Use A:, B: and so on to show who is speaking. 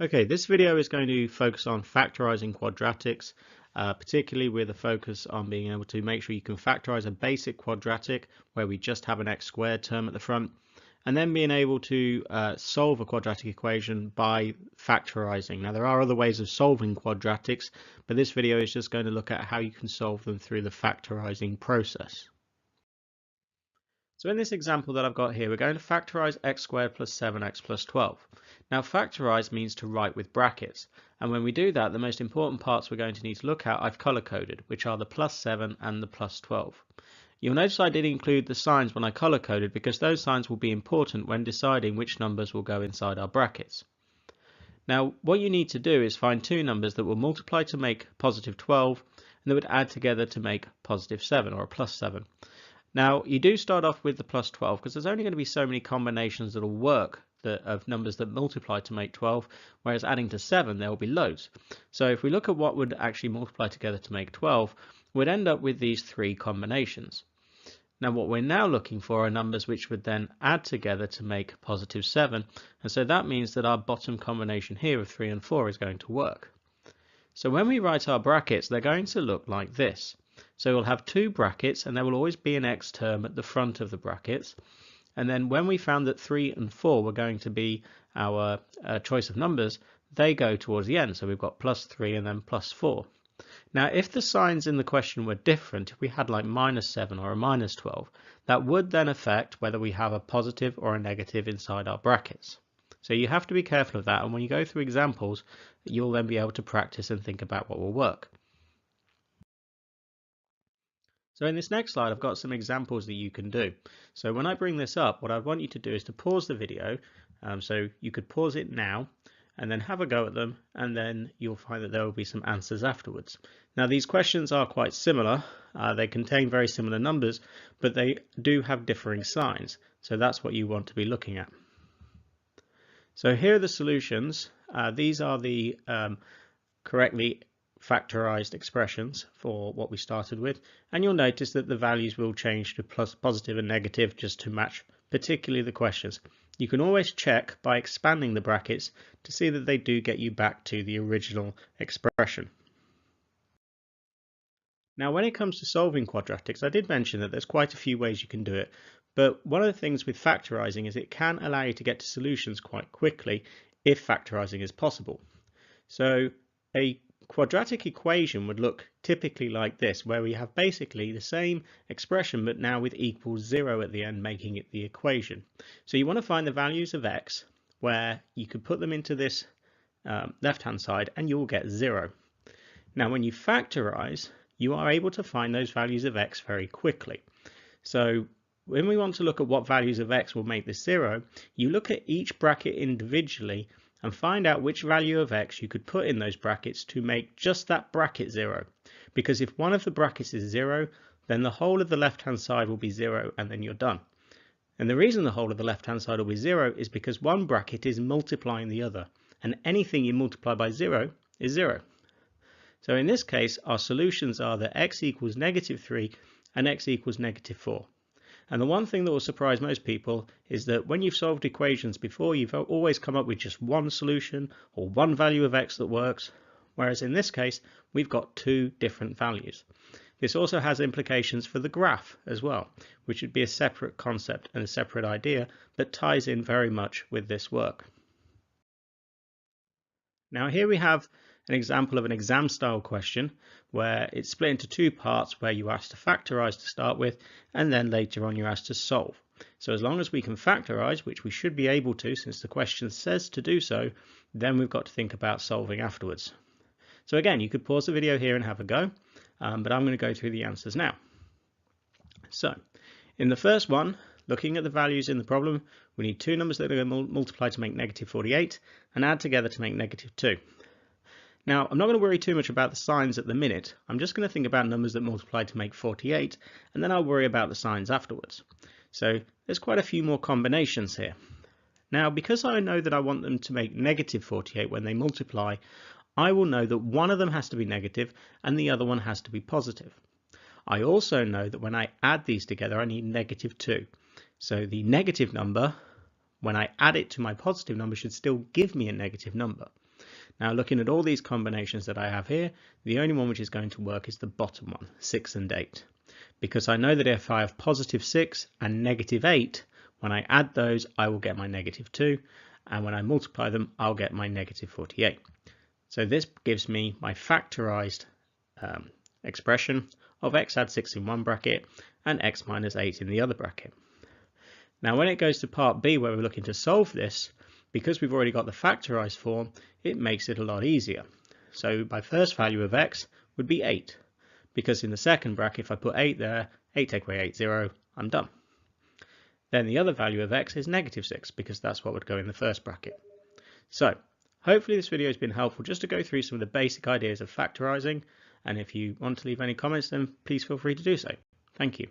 A: Okay, this video is going to focus on factorizing quadratics, particularly with a focus on being able to make sure you can factorize a basic quadratic where we just have an x squared term at the front, and then being able to solve a quadratic equation by factorizing. Now, there are other ways of solving quadratics, but this video is just going to look at how you can solve them through the factorizing process. So in this example that I've got here, we're going to factorize x squared plus 7x plus 12. Now factorize means to write with brackets, and when we do that, the most important parts we're going to need to look at I've color coded, which are the plus 7 and the plus 12. You'll notice I did include the signs when I color coded because those signs will be important when deciding which numbers will go inside our brackets. Now what you need to do is find two numbers that will multiply to make positive 12 and that would add together to make positive 7 or a plus 7. Now you do start off with the plus 12 because there's only going to be so many combinations that will work of numbers that multiply to make 12, whereas adding to 7 there will be loads. So if we look at what would actually multiply together to make 12, we'd end up with these three combinations. Now what we're now looking for are numbers which would then add together to make positive 7, and so that means that our bottom combination here of 3 and 4 is going to work. So when we write our brackets, they're going to look like this. So we'll have two brackets and there will always be an x term at the front of the brackets. And then when we found that 3 and 4 were going to be our choice of numbers, they go towards the end. So we've got plus 3 and then plus 4. Now if the signs in the question were different, if we had like minus 7 or a minus 12, that would then affect whether we have a positive or a negative inside our brackets. So you have to be careful of that, and when you go through examples, you'll then be able to practice and think about what will work. So in this next slide, I've got some examples that you can do. So when I bring this up, what I want you to do is to pause the video. So you could pause it now and then have a go at them, and then you'll find that there will be some answers afterwards. Now these questions are quite similar. They contain very similar numbers, but they do have differing signs. So that's what you want to be looking at. So here are the solutions. These are the correctly factorized expressions for what we started with, and you'll notice that the values will change to plus, positive and negative just to match particularly the questions. You can always check by expanding the brackets to see that they do get you back to the original expression. Now when it comes to solving quadratics, I did mention that there's quite a few ways you can do it, but one of the things with factorizing is it can allow you to get to solutions quite quickly if factorizing is possible. So a quadratic equation would look typically like this, where we have basically the same expression but now with equals 0 at the end, making it the equation. So you want to find the values of x where you could put them into this left hand side and you'll get 0. Now when you factorize, you are able to find those values of x very quickly. So when we want to look at what values of x will make this 0, you look at each bracket individually and find out which value of x you could put in those brackets to make just that bracket 0. Because if one of the brackets is 0, then the whole of the left hand side will be 0 and then you're done. And the reason the whole of the left hand side will be 0 is because one bracket is multiplying the other, and anything you multiply by 0 is 0. So in this case our solutions are that x equals negative 3 and x equals negative 4. And the one thing that will surprise most people is that when you've solved equations before, you've always come up with just one solution or one value of x that works, whereas in this case we've got two different values. This also has implications for the graph as well, which would be a separate concept and a separate idea that ties in very much with this work. Now here we have an example of an exam style question where it's split into two parts, where you asked to factorize to start with and then later on you're asked to solve. So as long as we can factorize, which we should be able to since the question says to do so, then we've got to think about solving afterwards. So again, you could pause the video here and have a go, but I'm going to go through the answers now. So in the first one, looking at the values in the problem, we need two numbers that are going to multiply to make negative 48 and add together to make negative 2. Now, I'm not going to worry too much about the signs at the minute. I'm just going to think about numbers that multiply to make 48, and then I'll worry about the signs afterwards. So there's quite a few more combinations here. Now, because I know that I want them to make negative 48 when they multiply, I will know that one of them has to be negative and the other one has to be positive. I also know that when I add these together, I need negative 2. So the negative number, when I add it to my positive number, should still give me a negative number. Now looking at all these combinations that I have here, the only one which is going to work is the bottom one, 6 and 8. Because I know that if I have positive 6 and negative 8, when I add those I will get my negative 2, and when I multiply them I'll get my negative 48. So this gives me my factorized expression of x add 6 in one bracket and x minus 8 in the other bracket. Now when it goes to part B where we're looking to solve this, because we've already got the factorized form, it makes it a lot easier. So my first value of x would be 8, because in the second bracket if I put 8 there, 8 take away 8, 0, I'm done. Then the other value of x is negative 6, because that's what would go in the first bracket. So hopefully this video has been helpful just to go through some of the basic ideas of factorizing, and if you want to leave any comments then please feel free to do so. Thank you.